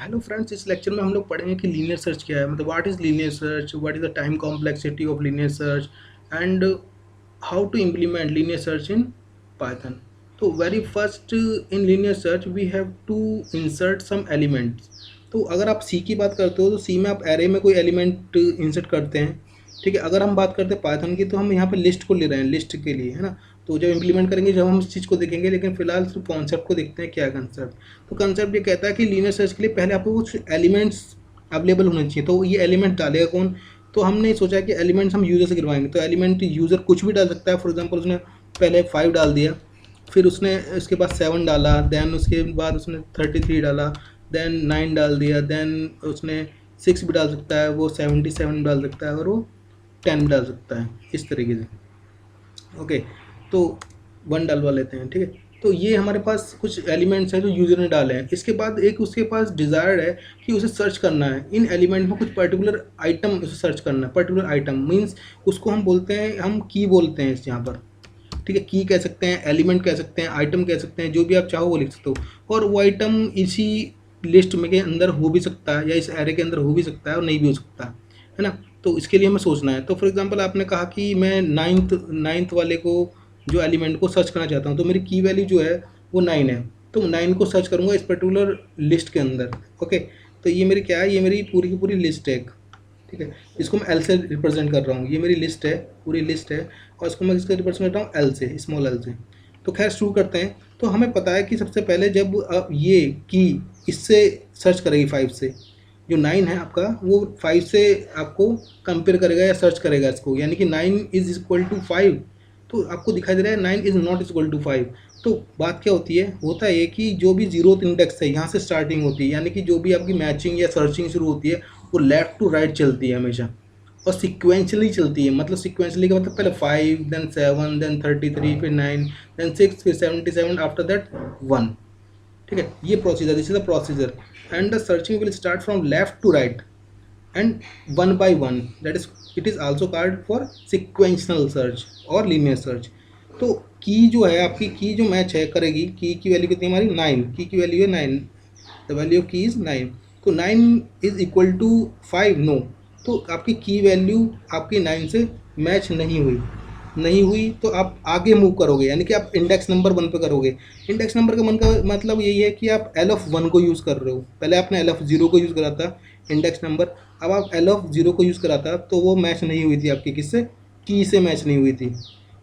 Hello friends, इस lecture में हम लोग पढ़ेंगे कि लीनियर सर्च क्या है। मतलब what is linear search, what is the time complexity of linear search and how to implement linear search in Python. तो very first in linear search we have to insert some elements. तो अगर आप सी की बात करते हो तो सी में आप एरे में कोई एलिमेंट इंसर्ट करते हैं। ठीक है, अगर हम बात करते हैं पाइथन की तो हम यहाँ पे लिस्ट को ले रहे हैं, लिस्ट के लिए, है ना। तो जब इम्प्लीमेंट करेंगे जब हम इस चीज़ को देखेंगे, लेकिन फिलहाल सिर्फ कॉन्सेप्ट को देखते हैं क्या है कंसेप्ट। तो कंसेप्ट ये कहता है कि लीनियर सर्च के लिए पहले आपको कुछ एलिमेंट्स अवेलेबल होने चाहिए। तो ये एलिमेंट डालेगा कौन? तो हमने सोचा कि एलिमेंट्स हम यूज़र से गिरवाएंगे। तो एलिमेंट यूज़र कुछ भी डाल सकता है। फॉर एग्जांपल उसने पहले 5 डाल दिया, फिर उसने उसके बाद 7 डाला, देन उसके बाद उसने 33 डाला, देन 9 डाल दिया, देन उसने 6 भी डाल सकता है, वो 77 डाल सकता है और वो 10 भी डाल सकता है, इस तरीके से। ओके, तो 1 डलवा लेते हैं। ठीक है, तो ये हमारे पास कुछ एलिमेंट्स हैं जो यूज़र ने डाले हैं। इसके बाद एक उसके पास डिज़ायर्ड है कि उसे सर्च करना है, इन एलिमेंट में कुछ पर्टिकुलर आइटम उसे सर्च करना है। पर्टिकुलर आइटम मीन्स उसको हम बोलते हैं, हम की बोलते हैं इस यहाँ पर। ठीक है, की कह सकते हैं, एलिमेंट कह सकते हैं, आइटम कह सकते हैं, जो भी आप चाहो वो लिख सकते हो। और वो आइटम इसी लिस्ट में के अंदर हो भी सकता है या इस एरे के अंदर हो भी सकता है और नहीं भी हो सकता है ना। तो इसके लिए हमें सोचना है। तो फॉर एग्जांपल आपने कहा कि मैं नाइन्थ वाले को, जो एलिमेंट को सर्च करना चाहता हूँ, तो मेरी की वैल्यू जो है वो 9 है। तो 9 को सर्च करूँगा इस पर्टिकुलर लिस्ट के अंदर। ओके, तो ये मेरी क्या है, ये मेरी पूरी की पूरी लिस्ट है। ठीक है, इसको मैं एल से रिप्रेजेंट कर रहा हूँ। ये मेरी लिस्ट है, पूरी लिस्ट है, और इसको मैं किससे रिप्रेजेंट कर रहा हूँ? एल से, स्मॉल एल से। तो खैर शुरू करते हैं। तो हमें पता है कि सबसे पहले जब ये की इससे सर्च करेगी 5 से, जो 9 है आपका वो 5 से आपको कंपेयर करेगा या सर्च करेगा इसको, यानी कि 9 इज इक्वल टू 5। तो आपको दिखाई दे रहा है 9 इज नॉट इक्वल टू 5। तो बात क्या होती है, होता है कि जो भी जीरोथ इंडेक्स है यहाँ से स्टार्टिंग होती है, यानी कि जो भी आपकी मैचिंग या सर्चिंग शुरू होती है वो लेफ्ट टू राइट चलती है हमेशा, और सिक्वेंशली चलती है। मतलब सिक्वेंशली का मतलब पहले 5, देन 7, देन 33, फिर 9, देन 6, फिर 77, आफ्टर दैट 1। ठीक है, ये procedure, this is the procedure. And the searching will start from left to right and one by one, that is it is also called for sequential search और linear search. तो की जो है आपकी, की जो मैच है करेगी, की वैल्यू कितनी हमारी 9, की वैल्यू है 9, द वैल्यू ऑफ की इज 9। तो 9 इज इक्वल टू 5, नो। तो आपकी की वैल्यू आपकी 9 से मैच नहीं हुई तो आप आगे मूव करोगे, यानी कि आप इंडेक्स नंबर 1 पे करोगे। इंडेक्स नंबर का मन का मतलब यही है कि आप एल ऑफ 1 को यूज़ कर रहे हो। पहले आपने एल ऑफ 0 को यूज़ करा था इंडेक्स नंबर, अब आप एल ऑफ 0 को यूज़ करा था, तो वो मैच नहीं हुई थी आपकी किससे? की से मैच नहीं हुई थी,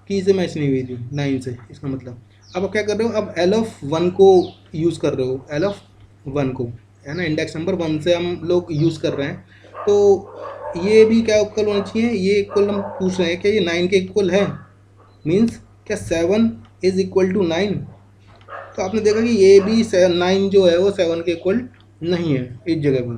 की से मैच नहीं हुई थी 9 से। इसका मतलब अब आप क्या कर रहे हो, अब एल ऑफ 1 को यूज़ कर रहे हो, एल ऑफ 1 को, है ना, इंडेक्स नंबर 1 से हम लोग यूज़ कर रहे हैं। तो ये भी क्या इक्वल होना चाहिए, ये इक्वल हम पूछ रहे हैं क्या ये 9 के इक्वल है? मीन्स क्या 7 इज इक्वल टू 9? तो आपने देखा कि ये भी 9 जो है वो 7 के इक्वल नहीं है इस जगह पर,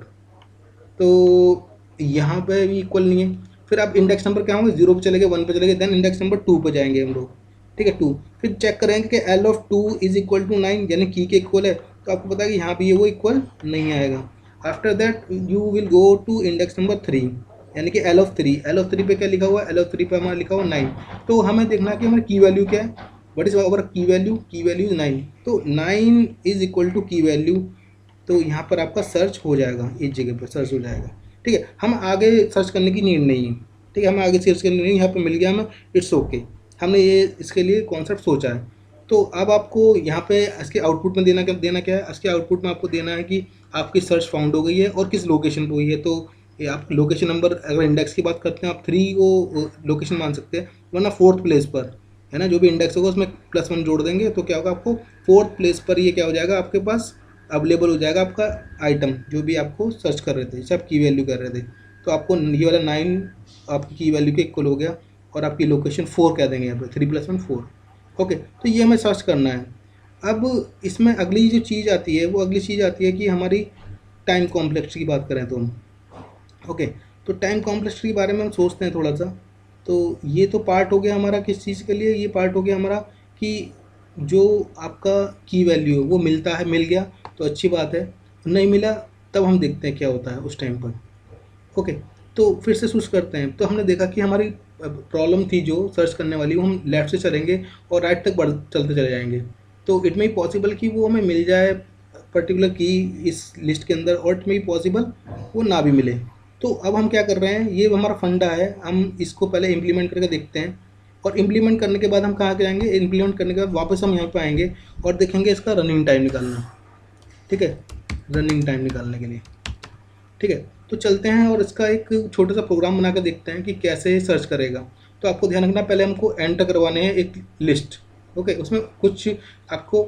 तो यहाँ पे भी इक्वल नहीं है। फिर आप इंडेक्स नंबर क्या होंगे, 0 पे चले गए, 1 पे चले गए, देन इंडेक्स नंबर 2 पे जाएंगे हम लोग। ठीक है, 2, फिर चेक करेंगे कि L of 2 is equal to 9, यानी की के इक्वल है। तो आपको पता है कि यहाँ भी ये वो इक्वल नहीं आएगा। After that you will go to index number 3, यानी कि एल ऑफ 3, एल ऑफ 3 पे क्या लिखा हुआ है? एल ऑफ 3 पे हमारा लिखा हुआ 9। तो हमें देखना है कि हमारी की वैल्यू क्या है, वट इज अवर की वैल्यू? की वैल्यू इज 9। तो 9 इज इक्वल टू की वैल्यू, तो यहाँ पर आपका सर्च हो जाएगा, इस जगह पर सर्च हो जाएगा। ठीक है, हम आगे सर्च करने की नीड नहीं है। ठीक है, हमें आगे सर्च करने नहीं, यहाँ पर मिल गया हमें, इट्स ओके। हमने ये इसके लिए कॉन्सेप्ट सोचा है। तो अब आपको यहाँ पे इसके आउटपुट में देना क्या है? इसके आउटपुट में आपको देना है कि आपकी सर्च फाउंड हो गई है और किस लोकेशन पर हुई है। तो ये आप लोकेशन नंबर, अगर इंडेक्स की बात करते हैं आप 3 को लोकेशन मान सकते हैं, वरना 4th प्लेस पर, है ना। जो भी इंडेक्स होगा उसमें +1 जोड़ देंगे तो क्या होगा, आपको 4th प्लेस पर ये क्या हो जाएगा, आपके पास अवेलेबल हो जाएगा आपका आइटम, जो भी आपको सर्च कर रहे थे, जैसे आप की वैल्यू कर रहे थे। तो आपको ये वाला 9 आपकी की वैल्यू के इक्वल हो गया, और आपकी लोकेशन 4 कह देंगे यहाँ पर, 3 + 1 4। ओके, तो ये हमें सर्च करना है। अब इसमें अगली जो चीज़ आती है, वो अगली चीज़ आती है कि हमारी टाइम कॉम्प्लेक्सिटी की बात करें तो हम, ओके, तो टाइम कॉम्प्लेक्सिटी के बारे में हम सोचते हैं थोड़ा सा। तो ये तो पार्ट हो गया हमारा किस चीज़ के लिए, ये पार्ट हो गया हमारा कि जो आपका की वैल्यू है वो मिलता है, मिल गया तो अच्छी बात है, नहीं मिला तब हम देखते हैं क्या होता है उस टाइम पर। ओके, तो फिर से स्विच करते हैं। तो हमने देखा कि हमारी प्रॉब्लम थी जो सर्च करने वाली, वो हम लेफ़्ट से चलेंगे और राइट तक चलते चले जाएंगे। तो इट में पॉसिबल कि वो हमें मिल जाए पर्टिकुलर की इस लिस्ट के अंदर और इट में पॉसिबल वो ना भी मिले। तो अब हम क्या कर रहे हैं, ये हमारा फंडा है, हम इसको पहले इम्प्लीमेंट करके देखते हैं। और इम्प्लीमेंट करने के बाद हम कहाँ जाएंगे, इम्प्लीमेंट करने के बाद वापस हम यहाँ पे आएंगे और देखेंगे इसका रनिंग टाइम निकालना। ठीक है, रनिंग टाइम निकालने के लिए। ठीक है, तो चलते हैं और इसका एक छोटा सा प्रोग्राम बना कर देखते हैं कि कैसे सर्च करेगा। तो आपको ध्यान रखना, पहले हमको एंटर करवाने हैं एक लिस्ट। ओके, उसमें कुछ आपको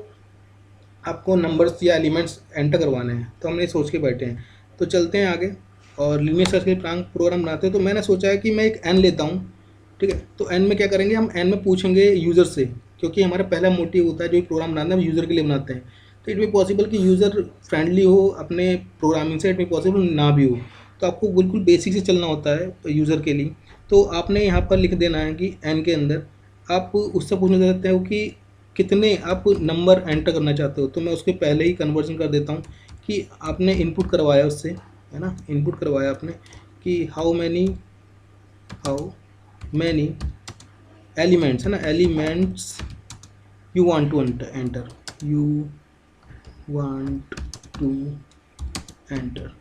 आपको नंबर्स या एलिमेंट्स एंटर करवाने हैं, तो हमने सोच के बैठे हैं। तो चलते हैं आगे और लीनियर सर्च के प्रोग्राम बनाते हैं। तो मैंने सोचा है कि मैं एक एन लेता हूँ। ठीक है, तो एन में क्या करेंगे, हम एन में पूछेंगे यूज़र से, क्योंकि हमारा पहला मोटिव होता है जो प्रोग्राम बनाना है हम यूज़र के लिए बनाते हैं। तो इट भी पॉसिबल कि यूज़र फ्रेंडली हो अपने प्रोग्रामिंग से, इट भी पॉसिबल ना भी हो। तो आपको बिल्कुल बेसिक से चलना होता है यूज़र के लिए। तो आपने यहाँ पर लिख देना है कि एन के अंदर आप उससे पूछना चाहते हो कि कितने आप नंबर एंटर करना चाहते हो। तो मैं उसके पहले ही कन्वर्जन कर देता हूँ कि आपने इनपुट करवाया उससे, है ना, इनपुट करवाया आपने कि हाउ मैनी एलिमेंट्स, है ना, elements you want to enter, you want to enter.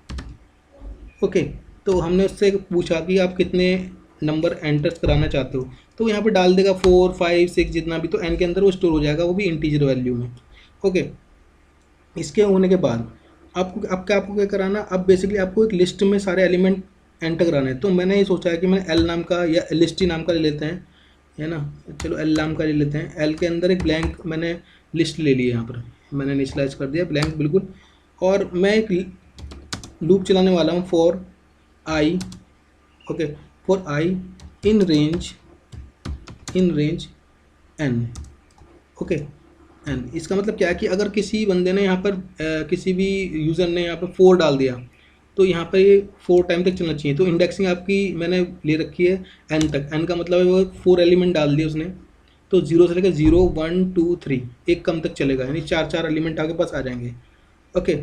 Okay, तो हमने उससे पूछा कि आप कितने नंबर एंटर कराना चाहते हो। तो यहाँ पे डाल देगा 4 5 6 जितना भी, तो एन के अंदर वो स्टोर हो जाएगा, वो भी इंटीजर वैल्यू में। ओके, इसके होने के बाद आपको क्या कराना, अब बेसिकली आपको एक लिस्ट में सारे एलिमेंट एंटर कराने हैं। तो मैंने ये सोचा है कि मैं एल नाम का या एल नाम का ले लेते हैं, है ना, चलो एल नाम का ले लेते हैं। एल के अंदर एक ब्लैंक मैंने लिस्ट ले ली है, यहाँ पर मैंने इनिशियलाइज कर दिया ब्लैंक बिल्कुल। और मैं एक लूप चलाने वाला हूँ for I, okay, for I in range N. Okay, N इसका मतलब क्या है कि अगर किसी बंदे ने यहाँ पर किसी भी यूज़र ने यहाँ पर 4 डाल दिया, तो यहाँ पर ये 4 टाइम तक चलना चाहिए। तो इंडेक्सिंग आपकी मैंने ले रखी है एन तक। एन का मतलब है वो 4 एलिमेंट डाल दिए उसने, तो 0 से लेकर 0 1 2 3 एक कम तक चलेगा, यानी 4 एलिमेंट आपके पास आ जाएंगे। ओके,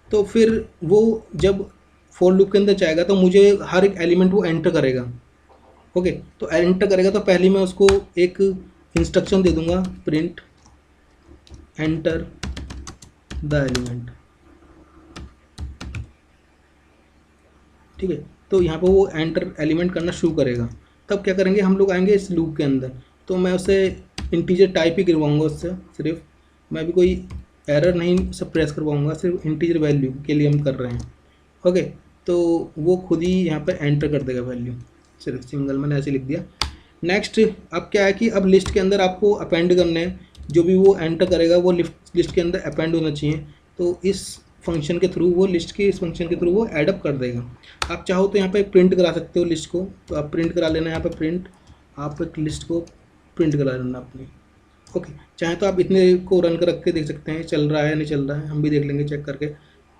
तो फिर वो जब फॉर लूप के अंदर जाएगा तो मुझे हर एक एलिमेंट वो एंटर करेगा। ओके, तो एंटर करेगा तो पहले मैं उसको एक इंस्ट्रक्शन दे दूंगा, प्रिंट एंटर द एलिमेंट। ठीक है, तो यहाँ पर वो एंटर एलिमेंट करना शुरू करेगा। तब क्या करेंगे, हम लोग आएंगे इस लूप के अंदर। तो मैं उसे इंटीजर टाइप ही करवाऊँगा उससे, सिर्फ मैं भी कोई एरर नहीं सप्रेस करवाऊँगा, सिर्फ इंटीजर वैल्यू के लिए हम कर रहे हैं। ओके, तो वो खुद ही यहाँ पर एंटर कर देगा वैल्यू, सिर्फ सिंगल मैंने ऐसे लिख दिया। नेक्स्ट अब क्या है कि अब लिस्ट के अंदर आपको अपेंड करने हैं, जो भी वो एंटर करेगा वो लिस्ट के अंदर अपेंड होना चाहिए। तो इस फंक्शन के थ्रू वो लिस्ट के इस फंक्शन के थ्रू वो एडअप कर देगा। आप चाहो तो यहाँ पे प्रिंट करा सकते हो लिस्ट को, तो आप प्रिंट करा लेना यहाँ पे प्रिंट, आप एक लिस्ट को प्रिंट करा लेना अपनी। ओके, चाहे तो आप इतने को रन कर रख के देख सकते हैं चल रहा है नहीं चल रहा है, हम भी देख लेंगे चेक करके।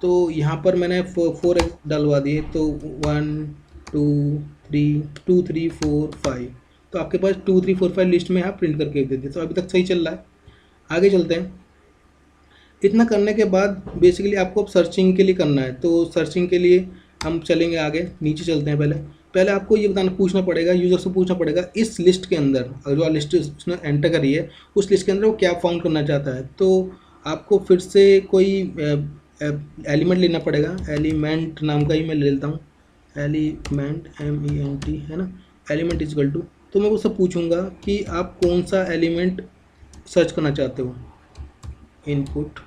तो यहाँ पर मैंने 4 डलवा दिए, तो 1 2 3 2 3 4 5, तो आपके पास 2 3 4 5 लिस्ट में आप प्रिंट करके दे दिए। तो अभी तक सही चल रहा है, आगे चलते हैं। इतना करने के बाद बेसिकली आपको अब सर्चिंग के लिए करना है। तो सर्चिंग के लिए हम चलेंगे आगे, नीचे चलते हैं। पहले आपको ये पूछना पड़ेगा, यूज़र से पूछना पड़ेगा इस लिस्ट के अंदर, जो लिस्ट उसने एंटर करी है उस लिस्ट के अंदर वो क्या फाउंड करना चाहता है। तो आपको फिर से कोई एलिमेंट लेना पड़ेगा, एलिमेंट नाम का ही मैं ले लेता हूँ, एलिमेंट MENT, है ना, एलिमेंट इजकल टू। तो मैं उससे पूछूंगा कि आप कौन सा एलिमेंट सर्च करना चाहते हो, input.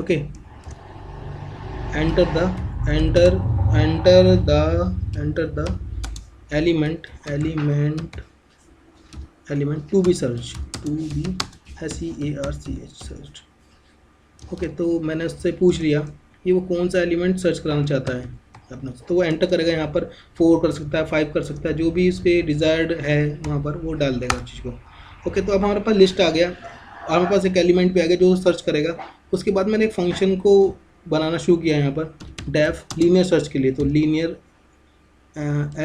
Okay, enter the element to be searched, search। Okay, तो मैंने उससे पूछ लिया कि वो कौन सा एलिमेंट सर्च कराना चाहता है अपना, तो वो एंटर करेगा। यहाँ पर 4 कर सकता है, 5 कर सकता है, जो भी उसके डिज़ायर्ड है वहाँ पर वो डाल देगा चीज़ को। ओके, तो अब हमारे पास लिस्ट आ गया, हमारे पास एक एलिमेंट भी आ गया जो सर्च करेगा। उसके बाद मैंने एक फंक्शन को बनाना शुरू किया यहाँ पर, डेफ लीनियर सर्च के लिए। तो लीनियर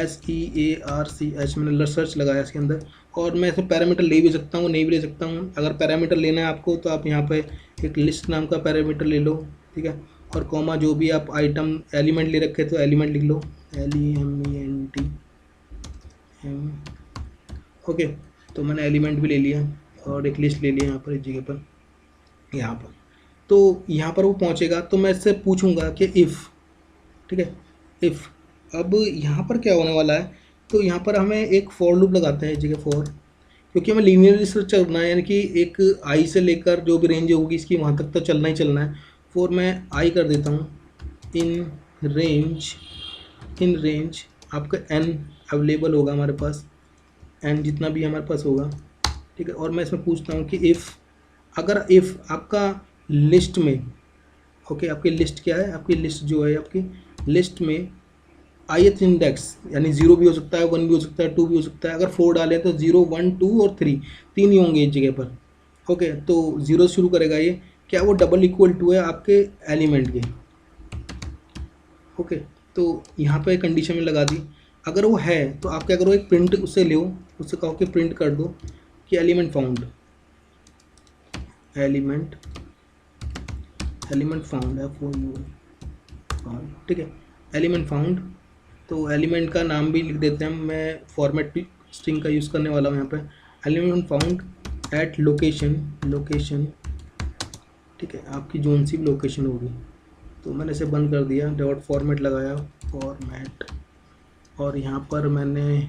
SEARCH मैंने सर्च लगाया इसके अंदर, और मैं इसे पैरामीटर ले भी सकता हूँ नहीं भी ले सकता हूँ। अगर पैरामीटर लेना है आपको तो आप यहाँ पे एक लिस्ट नाम का पैरामीटर ले लो, ठीक है, और कॉमा जो भी आप आइटम एलिमेंट ले रखे तो एलिमेंट लिख लो, LEMENT। ओके, तो मैंने एलिमेंट भी ले लिया और एक लिस्ट ले लिया यहाँ पर इस जगह पर, यहाँ पर। तो यहाँ पर वो पहुँचेगा तो मैं इससे पूछूंगा कि इफ़, ठीक है, इफ़। अब यहाँ पर क्या होने वाला है, तो यहाँ पर हमें एक फॉर लूप लगाते हैं इस जगह फॉर, क्योंकि हमें लीनियर रिसर्च चलना है, यानी कि एक आई से लेकर जो भी रेंज होगी इसकी वहाँ तक तो चलना ही चलना है। फॉर मैं आई कर देता हूँ इन रेंज, इन रेंज आपका एन अवेलेबल होगा हमारे पास, एन जितना भी हमारे पास होगा, ठीक है। और मैं इसमें पूछता हूँ कि इफ़, अगर इफ़ आपका लिस्ट में, ओके, आपकी लिस्ट क्या है, आपकी लिस्ट जो है आपकी लिस्ट में ith इंडेक्स, यानी 0 भी हो सकता है, 1 भी हो सकता है, 2 भी हो सकता है। अगर 4 डालें तो 0 1 2 और 3, तीन ही होंगे इस जगह पर, ओके। तो 0 शुरू करेगा ये, क्या वो डबल इक्वल टू है आपके एलिमेंट के, ओके। तो यहाँ पे कंडीशन में लगा दी, अगर वो है तो आप क्या करो, एक प्रिंट उससे लो, उससे कहो कि प्रिंट कर दो कि element found, element, element found है फॉर यू फाउंड, ठीक है, एलिमेंट फाउंड। तो एलिमेंट का नाम भी लिख देते हैं, मैं फॉर्मेट स्ट्रिंग का यूज़ करने वाला हूँ यहाँ पे, element found at location, location, ठीक है, आपकी जोन सी भी लोकेशन होगी। तो मैंने इसे बंद कर दिया, डॉट फॉर्मेट लगाया, फॉर्मेट, और यहाँ पर मैंने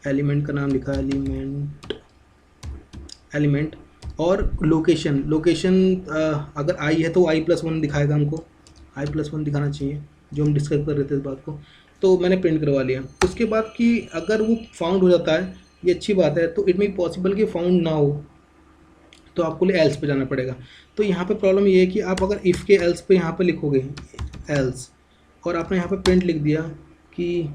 एलिमेंट का नाम लिखा, एलिमेंट, एलिमेंट, और लोकेशन, लोकेशन अगर आई है तो i+1 दिखाएगा हमको, i+1 दिखाना चाहिए, जो हम डिस्कस कर रहे थे इस बात को। तो मैंने प्रिंट करवा लिया। उसके बाद कि अगर वो फाउंड हो जाता है, ये अच्छी बात है, तो इट मीन पॉसिबल कि फाउंड ना हो, तो आपको लिए एल्स पे जाना पड़ेगा। तो यहाँ पे प्रॉब्लम ये है कि आप अगर इफ़ के एल्स पे यहाँ पे लिखोगे एल्स, और आपने यहाँ पे प्रिंट लिख दिया कि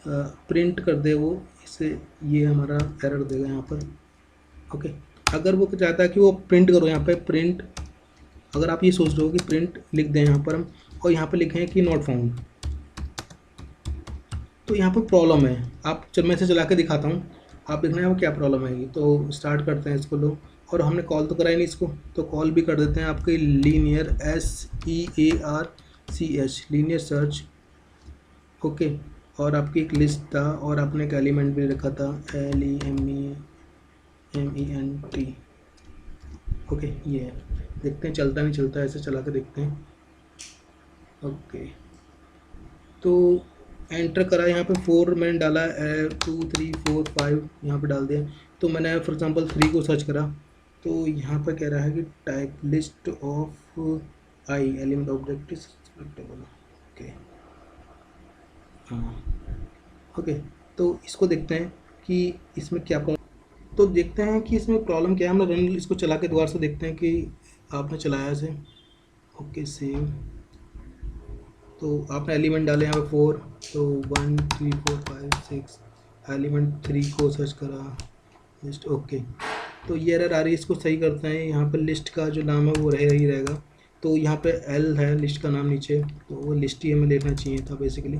प्रिंट कर दे वो, इससे ये हमारा एरर देगा यहाँ पर, ओके। अगर वो चाहता है कि वो प्रिंट करो यहाँ पे प्रिंट, अगर आप ये सोच रहे हो कि प्रिंट लिख दें यहाँ पर हम, और यहाँ पे लिखें कि नॉट फाउंड, तो यहाँ पर प्रॉब्लम है। आप जब मैं इसे चला के दिखाता हूँ, आप देखना है वो क्या प्रॉब्लम आएगी। तो स्टार्ट करते हैं इसको, लो, और हमने कॉल तो कराई नहीं इसको, तो कॉल भी कर देते हैं आपके linear SEARCH, linear search, okay. और आपकी एक लिस्ट था, और आपने एक एलिमेंट भी रखा था, LEMENT, ओके। ये है, देखते हैं चलता नहीं चलता, ऐसे चला के देखते हैं, ओके। तो एंटर करा, यहाँ पे 4 मैंने डाला, 2 3 4 5 यहाँ पे डाल दिया। तो मैंने फॉर एग्जांपल 3 को सर्च करा, तो यहाँ पर कह रहा है कि type list of I element object is selectable, okay, हाँ, ओके। तो इसको देखते हैं कि इसमें क्या प्रॉब्लम, तो देखते हैं कि इसमें प्रॉब्लम क्या है। हम रन इसको चला के दोबारा से देखते हैं कि आपने चलाया इसे, ओके, सेव। तो आपने एलिमेंट डाले यहाँ पे 4, तो 1 3 4 5 6, एलिमेंट 3 को सर्च करा, लिस्ट, ओके। तो ये एरर आ रही है, इसको सही करते हैं। यहाँ पर लिस्ट का जो नाम है वो रह ही रहेगा, तो यहाँ पे एल है लिस्ट का नाम नीचे, तो वो लिस्ट ही हमें देखना चाहिए था बेसिकली।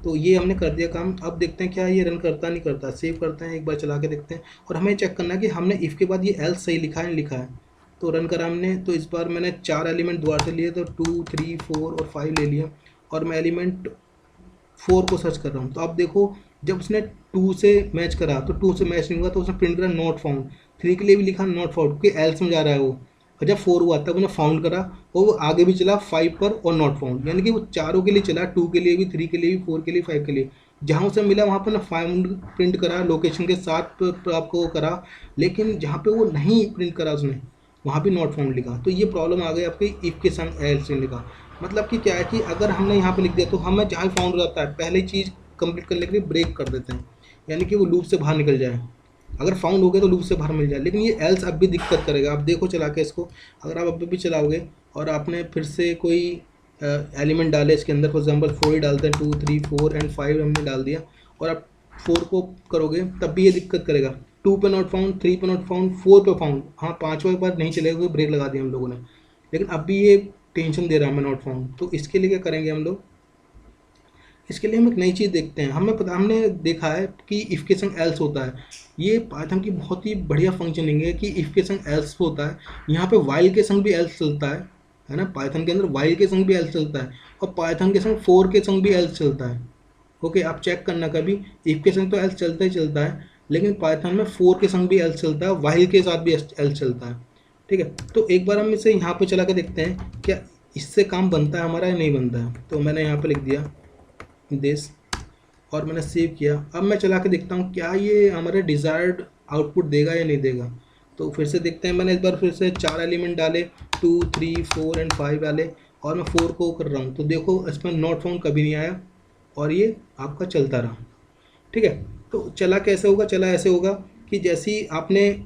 तो ये हमने कर दिया काम। अब देखते हैं क्या ये रन करता नहीं करता, सेव करते हैं, एक बार चला के देखते हैं, और हमें चेक करना है कि हमने इफ़ के बाद ये एल सही लिखा है नहीं लिखा है। तो रन करा हमने, तो इस बार मैंने 4 एलिमेंट दोबारा से लिए, तो 2 3 4 और 5 ले लिया, और मैं एलिमेंट 4 को सर्च कर रहा हूँ। तो अब देखो, जब उसने 2 से मैच करा तो 2 से मैच नहीं हुआ, तो उसने प्रिंट करा नॉट फाउंड। 3 के लिए भी लिखा नॉट फाउंड, क्योंकि एल्स में जा रहा है वो, और जब 4 हुआ तब उन्हें फाउंड करा, और वो आगे भी चला 5 पर और नॉट फाउंड, यानी कि वो चारों के लिए चला, 2 के लिए भी, 3 के लिए भी, 4 के लिए, 5 के लिए। जहाँ उसे मिला वहाँ पर ना फाउंड प्रिंट करा लोकेशन के साथ आपको करा, लेकिन जहाँ पे वो नहीं प्रिंट करा उसने, वहाँ भी नॉट फाउंड लिखा। तो ये प्रॉब्लम आ गई आपकी इफ़ के संग एल्स ने लिखा। मतलब कि क्या है कि अगर हमने यहाँ पे लिख दिया तो हमें जहाँ फाउंड हो जाता है पहले चीज़ कंप्लीट करने के लिए ब्रेक कर देते हैं, यानी कि वो लूप से बाहर निकल जाए। अगर फाउंड हो गया तो लूप से बाहर मिल जाए, लेकिन ये एल्स अब भी दिक्कत करेगा। आप देखो चला के इसको, अगर आप अभी भी चलाओगे और आपने फिर से कोई एलिमेंट डाले इसके अंदर, फॉर एग्जाम्पल 4 ही डालते हैं, 2 3 4 एंड 5 हमने डाल दिया, और आप 4 को करोगे तब भी ये दिक्कत करेगा। 2 पे नॉट फाउंड, 3 पे नॉट फाउंड, 4 पे फाउंड, हाँ 5वां बार नहीं चलेगा क्योंकि ब्रेक लगा दिया हम लोगों ने, लेकिन अब भी ये टेंशन दे रहा है हमें नॉट फाउंड। तो इसके लिए क्या करेंगे हम लोग, इसके लिए हम एक नई चीज़ देखते हैं। हमने देखा है कि इफ़ के संग एल्स होता है। ये पाइथन की बहुत ही बढ़िया फंक्शनिंग है कि इफ़ के संग एल्स होता है। यहाँ पे वाइल के संग भी एल्स चलता है ना, पाइथन के अंदर वाइल के संग भी एल्स चलता है, और पाइथन के संग फोर के संग भी एल्स चलता है। ओके, आप चेक करना कभी, इफ़ के संग तो एल्स चलता ही चलता है, लेकिन पाइथन में फोर के संग भी एल्स चलता है, वाइल के साथ भी एल्स चलता है। ठीक है। तो एक बार हम इसे यहाँ पे चला के देखते हैं क्या इससे काम बनता है हमारा या नहीं बनता है। तो मैंने यहाँ पे लिख दिया दिस और मैंने सेव किया। अब मैं चला के देखता हूँ क्या ये हमारे डिज़ायर्ड आउटपुट देगा या नहीं देगा। तो फिर से देखते हैं, मैंने इस बार फिर से 4 एलिमेंट डाले, 2 3 4 एंड 5 डाले और मैं 4 को कर रहा हूँ। तो देखो इसमें नॉट फाउंड कभी नहीं आया और ये आपका चलता रहा। ठीक है। तो चला कैसे होगा, चला ऐसे होगा कि जैसे ही आपने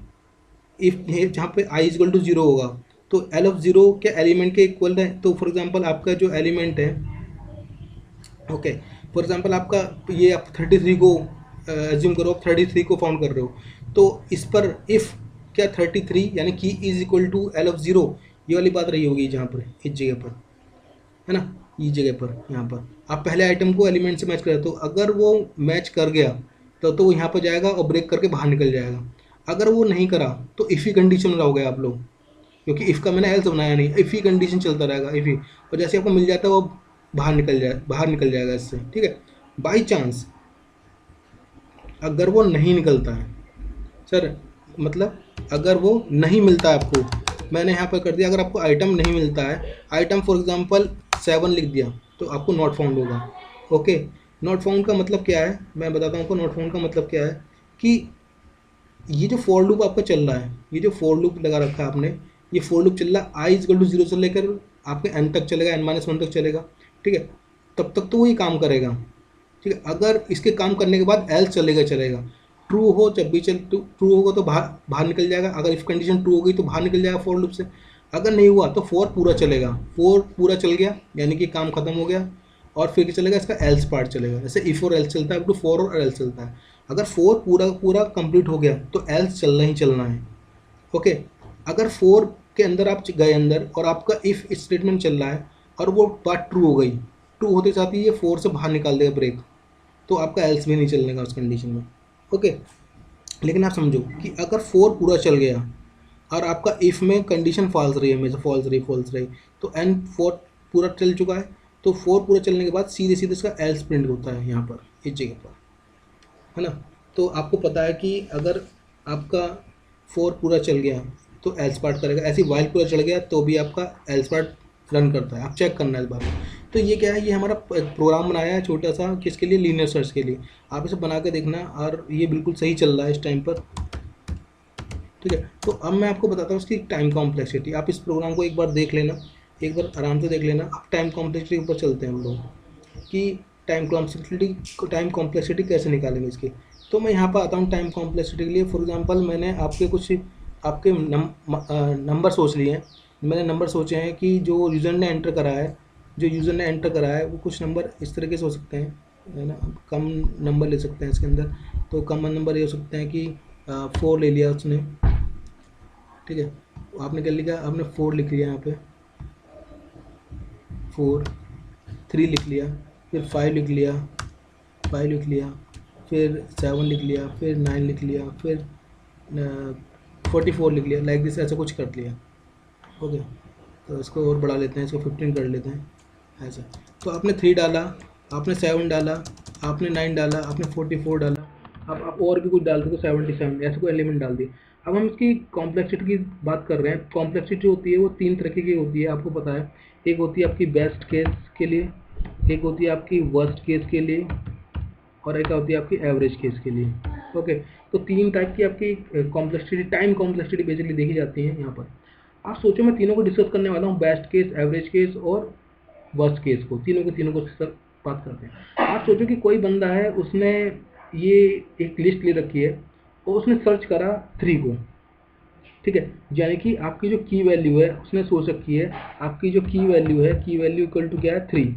इफ जहाँ पे आई इज इक्वल टू 0 होगा तो एल ऑफ 0 के एलिमेंट के इक्वल है। तो फॉर एग्जांपल आपका जो एलिमेंट है, ओके, फॉर एग्जांपल आपका ये आप 33 को एज्यूम करो, आप 33 को फाउंड कर रहे हो। तो इस पर इफ़ क्या 33 यानी कि is equal to L of 0, ये वाली बात रही होगी जहाँ पर इस जगह पर, है ना, इस जगह पर यहाँ पर आप पहले आइटम को एलिमेंट से मैच करें। तो अगर वो मैच कर गया तो वो यहाँ पर जाएगा और ब्रेक करके बाहर निकल जाएगा। अगर वो नहीं करा तो इफ़ी कंडीशन में रहोगे आप लोग, क्योंकि इफ़ का मैंने एल्स बनाया नहीं, इफ़ी कंडीशन चलता रहेगा इफ़ी। और जैसे आपको मिल जाता है वो बाहर निकल जाएगा इससे। ठीक है। बाई चांस अगर वो नहीं निकलता है सर, मतलब अगर वो नहीं मिलता है आपको, मैंने यहाँ पर कर दिया, अगर आपको आइटम नहीं मिलता है, आइटम फॉर एग्जांपल 7 लिख दिया तो आपको नॉट फाउंड होगा। ओके। नॉट फाउंड का मतलब क्या है, मैं बताता हूँ आपको नॉट फाउंड का मतलब क्या है कि ये जो फॉर लूप आपका चल रहा है, ये जो फॉर लूप लगा रखा है आपने, ये फॉर लूप चल रहा है आई इक्वल टू 0 से लेकर आपके एन तक चलेगा, n-1 तक चलेगा। ठीक है। तब तक तो वही काम करेगा। ठीक है। अगर इसके काम करने के बाद एल्स चलेगा, ट्रू हो जब भी ट्रू होगा तो बाहर बाहर निकल जाएगा। अगर इफ कंडीशन ट्रू हो गई तो बाहर निकल जाएगा फॉर लूप से। अगर नहीं हुआ तो फॉर पूरा चलेगा, फॉर पूरा चल गया यानी कि काम खत्म हो गया। और फिर चलेगा इसका एल्स पार्ट चलेगा, जैसे इफ और एल्स चलता है, अप टू फॉर और एल्स चलता है। अगर फोर पूरा पूरा कंप्लीट हो गया तो एल्स चलना ही चलना है। ओके। अगर फोर के अंदर आप गए अंदर और आपका इफ स्टेटमेंट चल रहा है और वो बात ट्रू हो गई, ट्रू होते साथ ही ये फोर से बाहर निकाल देगा ब्रेक, तो आपका एल्स भी नहीं चलने का उस कंडीशन में। ओके। लेकिन आप समझो कि अगर फोर पूरा चल गया और आपका इफ में कंडीशन फॉल्स रही है, हमेशा फॉल्स रही, तो एन फोर पूरा चल चुका है। तो फोर पूरा चलने के बाद सीधे सीधे इसका एल्स प्रिंट होता है यहाँ पर इस जगह पर, है ना। तो आपको पता है कि अगर आपका फोर पूरा चल गया तो एल्स पार्ट करेगा, ऐसे वाइल पूरा चल गया तो भी आपका एल्स पार्ट रन करता है। आप चेक करना है इस बात में। तो ये क्या है, ये हमारा प्रोग्राम बनाया है छोटा सा, किसके लिए, लीनियर सर्च के लिए। आप इसे बना के देखना और ये बिल्कुल सही चल रहा है इस टाइम पर। ठीक है। तो अब मैं आपको बताता हूँ उसकी टाइम कॉम्प्लेक्सिटी। आप इस प्रोग्राम को एक बार देख लेना, एक बार आराम से देख लेना। अब टाइम कॉम्प्लेक्सिटी के ऊपर चलते हैं हम लोग कि टाइम कॉम्प्लेक्सिटी कैसे निकालेंगे इसकी। तो मैं यहाँ पर आता हूँ टाइम कॉम्प्लेक्सिटी के लिए। फॉर एग्जांपल मैंने आपके कुछ आपके नंबर सोच लिए हैं। मैंने नंबर सोचे हैं कि जो यूज़र ने एंटर करा है, वो कुछ नंबर इस तरीके से हो सकते हैं, है ना। कम नंबर ले सकते हैं इसके अंदर। तो कम नंबर ये हो सकते हैं कि 4 ले लिया उसने। ठीक है। आपने कर लिया, आपने 4 लिख लिया यहाँ पे, 4 3 लिख लिया, फिर 5 लिख लिया, फिर 7 लिख लिया, फिर 9 लिख लिया, फिर 44 लिख लिया, लाइक दिस, ऐसा कुछ कर लिया। ओके। तो इसको और बढ़ा लेते हैं, इसको 15 कर लेते हैं ऐसा। तो आपने 3 डाला, आपने 7 डाला, आपने 9 डाला, आपने 44 डाला। अब आप और भी कुछ डालते तो 77, ऐसे कोई एलिमेंट डाल दिए। अब हम इसकी कॉम्प्लेक्सिटी की बात कर रहे हैं। कॉम्प्लेक्सिटी होती है वो 3 तरीके की होती है, आपको पता है। एक होती है आपकी बेस्ट केस के लिए, एक होती है आपकी वर्स्ट केस के लिए, और एक होती है आपकी एवरेज केस के लिए। ओके। तो 3 टाइप की आपकी कॉम्प्लेक्सिटी, टाइम कॉम्प्लेक्सिटी बेसिकली देखी जाती है यहाँ पर। आप सोचो मैं तीनों को डिस्कस करने वाला हूँ, बेस्ट केस, एवरेज केस और वर्स्ट केस को, तीनों के तीनों को सर बात करते हैं। आप सोचो कि कोई बंदा है, उसने ये एक लिस्ट ले रखी है और उसने सर्च करा 3 को। ठीक है। यानी कि आपकी जो की वैल्यू है उसने सोच रखी है, आपकी जो की वैल्यू इक्वल टू क्या है, 3।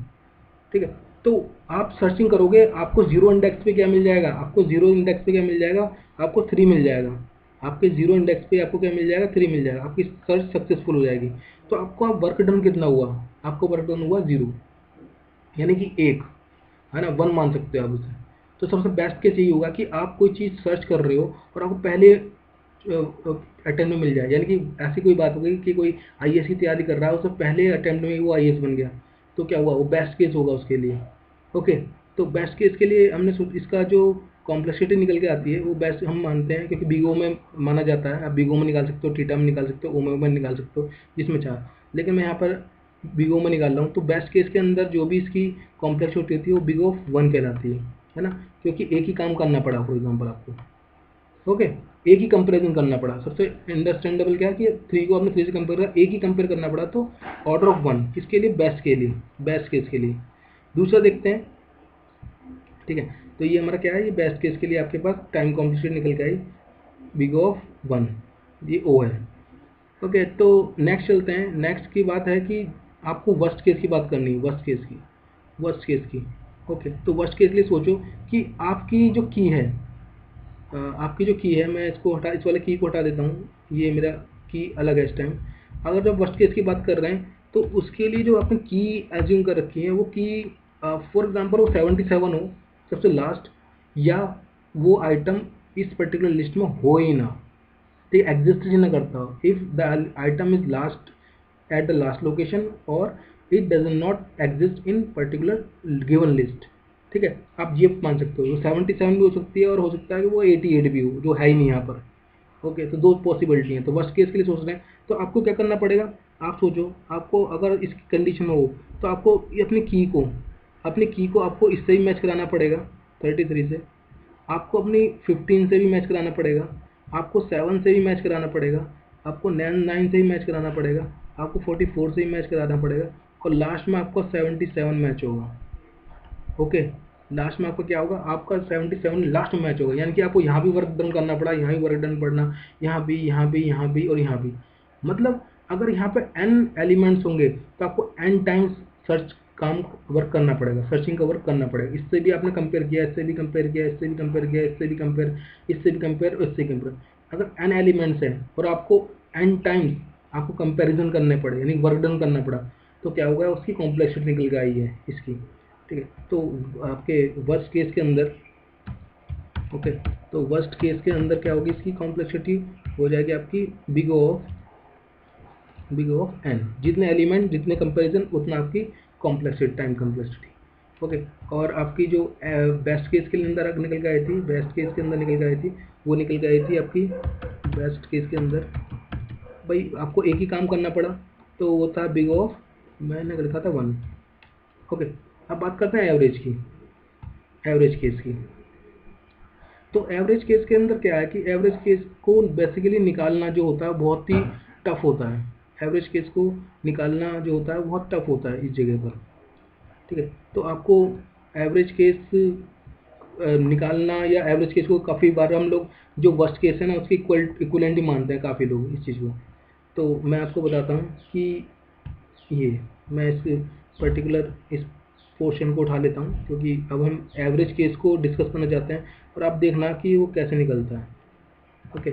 ठीक है। तो आप सर्चिंग करोगे, आपको जीरो इंडेक्स पे क्या मिल जाएगा, आपको 3 मिल जाएगा। आपके जीरो इंडेक्स पे आपको क्या मिल जाएगा, 3 मिल जाएगा। आपकी सर्च सक्सेसफुल हो जाएगी। तो आपको वर्क डन कितना हुआ, आपको वर्क डन हुआ 0, यानी कि 1, है ना, 1 मान सकते हो आप उसे। तो सबसे बेस्ट केस यही होगा कि आप कोई चीज़ सर्च कर रहे हो और आपको पहले अटेम्प्ट में मिल जाए। यानी कि ऐसी कोई बात हो गई कि कोई आईएएस की तैयारी कर रहा है, उससे पहले अटेम्प्ट में वो आईएएस बन गया, तो क्या हुआ, वो बेस्ट केस होगा उसके लिए। ओके। तो बेस्ट केस के लिए हमने इसका जो कॉम्प्लेक्सिटी निकल के आती है वो बेस्ट हम मानते हैं, क्योंकि बिगो में माना जाता है। आप बिगो में निकाल सकते हो, थीटा में निकाल सकते हो, ओमेगा में निकाल सकते हो, जिसमें चाह। लेकिन मैं यहाँ पर बिगो में निकाल रहा हूँ, तो बेस्ट केस के अंदर जो भी इसकी कॉम्प्लेक्सिटी होती है वो बिगो ऑफ 1 कहलाती है ना, क्योंकि एक ही काम करना पड़ा फॉर एग्जाम्पल आपको। ओके, एक ही कंपेरिजन करना पड़ा। सबसे अंडरस्टैंडेबल क्या है कि 3 को आपने 3 से कंपेयर करा, एक ही कंपेयर करना पड़ा, तो ऑर्डर ऑफ 1 किसके लिए, बेस्ट के लिए, बेस्ट केस के लिए। दूसरा देखते हैं, ठीक है। तो ये हमारा क्या है, ये बेस्ट केस के लिए आपके पास टाइम कॉम्प्लेक्सिटी निकल के आई बिग ऑफ 1, ये ओ है। ओके, तो नेक्स्ट चलते हैं। नेक्स्ट की बात है कि आपको वर्स्ट केस की बात करनी है, वर्स्ट केस की। ओके, तो वर्स्ट केस के लिए सोचो कि आपकी जो की है, आपकी जो की है, मैं इसको हटा, इस वाले की को हटा देता हूँ, ये मेरा की अलग है इस टाइम। अगर जब वर्स्ट केस की बात कर रहे हैं तो उसके लिए जो आपने की एज्यूम कर रखी है वो की फॉर एग्जांपल वो 77 हो सबसे लास्ट, या वो आइटम इस पर्टिकुलर लिस्ट में हो ही ना, तो एग्जिस्ट ही ना करता हो। If the item is last at the last location और it does not exist in particular given list, ठीक है। आप ये मान सकते हो, 77 भी हो सकती है और हो सकता है कि वो 88 भी हो, जो है ही नहीं यहाँ पर। ओके, तो दो पॉसिबिलिटी हैं। तो वर्स्ट केस के लिए सोच रहे हैं तो आपको क्या करना पड़ेगा, आप सोचो, आपको अगर इस कंडीशन में हो तो आपको ये अपनी की को आपको इससे भी मैच कराना पड़ेगा 33 से, आपको अपनी 15 से भी मैच कराना पड़ेगा, आपको 7 से भी मैच कराना पड़ेगा, आपको 9 से भी मैच कराना पड़ेगा, आपको 44 से भी मैच कराना पड़ेगा, और लास्ट में आपको 77 मैच होगा। ओके, लास्ट में आपका क्या होगा, आपका 77 लास्ट में मैच होगा, यानी कि आपको यहाँ भी वर्क डन करना पड़ा, यहाँ भी वर्क डन पड़ना, यहाँ भी, यहाँ भी, यहाँ भी और यहाँ भी। मतलब अगर यहाँ पे n एलिमेंट्स होंगे तो आपको n टाइम्स सर्च काम वर्क करना पड़ेगा, सर्चिंग का वर्क करना पड़ेगा। इससे भी आपने कंपेयर किया, इससे भी कंपेयर किया, इससे भी कंपेयर किया, इससे भी कंपेयर, इससे भी कंपेयर और इससे कंपेयर। अगर n एलिमेंट्स हैं और आपको n टाइम्स आपको कंपेरिजन करने पड़े, यानी वर्क डन करना पड़ा, तो क्या होगा, उसकी कॉम्प्लेक्सिटी निकल के आई है इसकी, ठीक है। तो आपके वर्स्ट केस के अंदर, ओके, तो वर्स्ट केस के अंदर क्या होगी, इसकी कॉम्प्लेक्सिटी हो जाएगी आपकी बिग ऑफ एन, जितने एलिमेंट जितने कंपैरिजन उतना आपकी कॉम्प्लेक्सिटी, टाइम कॉम्प्लेक्सिटी। ओके, और आपकी जो बेस्ट केस के अंदर निकल के आई थी, बेस्ट केस के अंदर निकल के आई थी, वो निकल के आई थी आपकी बेस्ट केस के अंदर, भाई आपको एक ही काम करना पड़ा, तो वो था बिग ऑफ, मैंने लिखा था 1। ओके, अब बात करते हैं एवरेज की, एवरेज केस की। तो एवरेज केस के अंदर क्या है कि एवरेज केस को बेसिकली निकालना जो होता है बहुत ही टफ होता है। एवरेज केस को निकालना जो होता है बहुत टफ होता है इस जगह पर, ठीक है। तो आपको एवरेज केस निकालना, या एवरेज केस को काफ़ी बार हम लोग जो वर्स्ट केस है ना उसकी इक्वलेंट ही मानते हैं काफ़ी लोग इस चीज़ को। तो मैं आपको बताता हूँ कि ये, मैं इस पर्टिकुलर इस पोर्शन को उठा लेता हूँ, क्योंकि अब हम एवरेज केस को डिस्कस करना चाहते हैं और आप देखना कि वो कैसे निकलता है। ओके,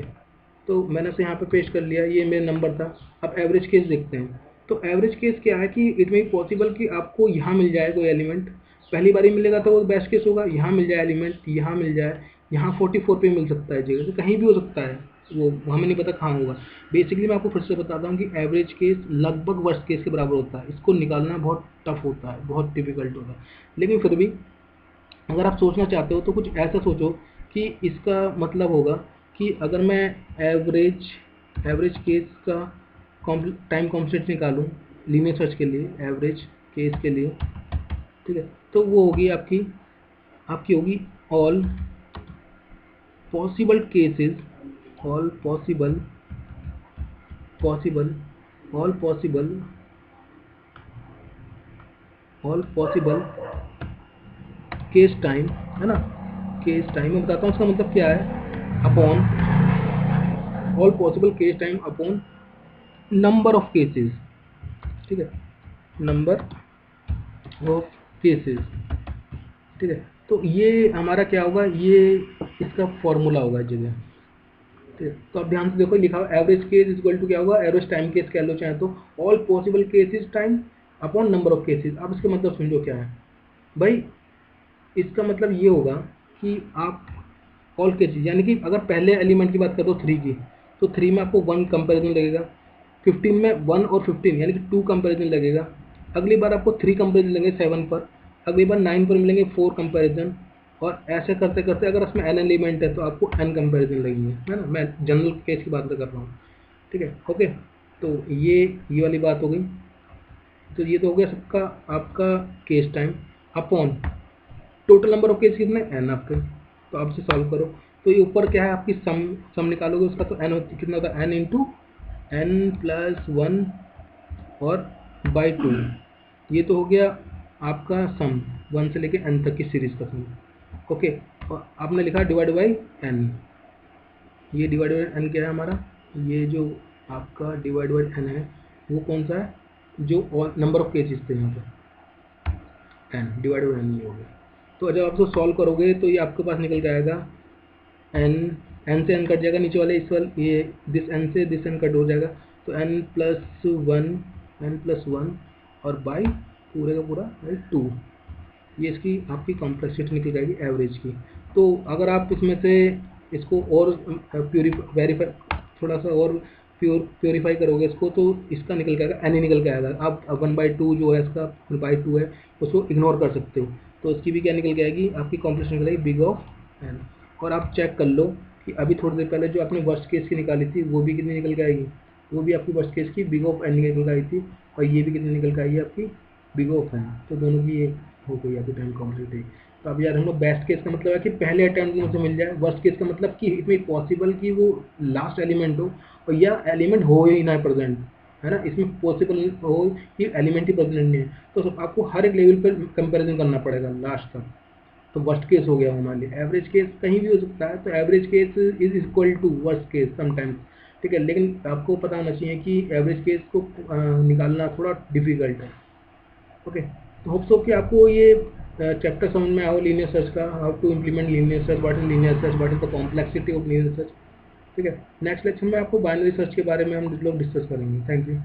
तो मैंने उसे यहाँ पे पेस्ट कर लिया, ये मेरा नंबर था। अब एवरेज केस देखते हैं। तो एवरेज केस क्या है कि इट में पॉसिबल कि आपको यहाँ मिल जाए कोई एलिमेंट, पहली बार ही मिलेगा तो वो बेस्ट केस होगा, यहाँ मिल जाए एलिमेंट, यहाँ मिल जाए, यहाँ 44 पे मिल सकता है जगह, तो कहीं भी हो सकता है, वो हमें नहीं पता कहाँ होगा। बेसिकली मैं आपको फिर से बताता हूँ कि एवरेज केस लगभग वर्स्ट केस के बराबर होता है, इसको निकालना बहुत टफ होता है, बहुत डिफिकल्ट होता है। लेकिन फिर भी अगर आप सोचना चाहते हो तो कुछ ऐसा सोचो कि इसका मतलब होगा कि अगर मैं एवरेज एवरेज केस का टाइम कॉम्प्लेक्स निकालूं लीनियर सर्च के लिए, एवरेज केस के लिए, ठीक है, तो वो होगी आपकी आपकी होगी all possible cases, all possible possible all possible all possible case time, है ना, केस टाइम मैं बताता हूँ उसका मतलब क्या है, upon all possible case time upon number of cases, ठीक है, नंबर ऑफ केसेस, ठीक है। तो ये हमारा क्या होगा, ये इसका फॉर्मूला होगा इस जगह, ठीक है। तो अब ध्यान से देखो, लिखा हुआ average case is equal to क्या होगा, एवरेज टाइम केस कह लो चाहे तो, all possible cases time upon number of cases. अब इसका मतलब समझो क्या है भाई, इसका मतलब ये होगा कि आप ऑल केसेस, यानी कि अगर पहले एलिमेंट की बात करो 3 की, तो 3 में आपको 1 कंपेरिजन लगेगा, 15 में 1 और 15 यानी कि 2 कंपेरिजन लगेगा, अगली बार आपको 3 कंपेरिजन लगेंगे 7 पर, अगली बार 9 पर मिलेंगे 4 कंपेरिजन, और ऐसे करते करते अगर इसमें n एलिमेंट है तो आपको n कंपेरिजन लगेंगे, है ना। मैं जनरल केस की बात कर रहा हूँ, ठीक है। ओके, तो ये वाली बात हो गई। तो ये तो हो गया सबका आपका case time upon total number of case कितने n आपके। तो आप इसे सॉल्व करो। तो ये ऊपर क्या है आपकी सम निकालोगे उसका, तो n कितना होता है, n into n plus one और बाई टू। ये तो हो गया आपका सम, वन से लेके n तक की सीरीज का सम। ओके, और आपने लिखा डिवाइड बाई n। ये डिवाइड बाई n क्या है हमारा, ये जो आपका डिवाइड बाई n है वो कौन सा है, जो और नंबर ऑफ केसेस थे यहाँ पे, n डिवाइड बाई n ये हो गया। तो जब आप इसको सॉल्व करोगे तो ये आपके पास निकल के आएगा n, n से n कट जाएगा नीचे वाले, इस वाले ये दिस n से दिस n कट हो जाएगा, तो n प्लस वन और बाई पूरे का पूरा बाई टू। ये इसकी आपकी कॉम्प्लेक्सिटी निकल जाएगी एवरेज की। तो अगर आप इसमें से इसको और वेरीफाई, थोड़ा सा और प्योरीफाई करोगे इसको, तो इसका निकल के आएगा n ही निकल के आएगा। आप वन बाई टू जो है इसका बाई टू है उसको इग्नोर कर सकते हो, तो इसकी भी क्या निकल के आएगी आपकी कॉम्प्लेक्सिटी निकल आएगी बिग ऑफ n। और आप चेक कर लो कि अभी थोड़ी देर पहले जो आपने वर्स्ट केस की निकाली थी वो भी कितनी निकल के आएगी, वो भी आपकी वर्स्ट केस की बिग ऑफ n निकल के आई थी, और ये भी कितनी निकल के आई है आपकी बिग ऑफ n। तो दोनों की ये हो गई आपकी टाइम कॉम्प्लेक्सिटी। तो अब यार हम लोग बेस्ट केस का मतलब है कि पहले अटेम्प्ट में मुझे मिल जाए, वर्स्ट केस का मतलब कि इट में पॉसिबल कि वो लास्ट एलिमेंट हो और या एलिमेंट हो ही ना प्रेजेंट, है ना। इसमें पॉसिबल हो कि एलिमेंट ही प्रेजेंट नहीं है, तो आपको हर एक लेवल पर कंपैरिजन करना पड़ेगा लास्ट तक। तो वर्स्ट केस हो गया हमारे लिए, एवरेज केस कहीं भी हो सकता है, तो average case is equal to worst case sometimes, ठीक है। लेकिन आपको पता होना चाहिए कि एवरेज केस को निकालना थोड़ा डिफिकल्ट है। ओके, तो होप सो कि आपको ये चैप्टर समझ में आओ लीनियर सर्च का, how to implement linear search, what is linear search, what is the complexity of linear search, ठीक है। नेक्स्ट लेक्चर में आपको बाइनरी सर्च के बारे में हम लोग डिस्कस करेंगे। Thank you.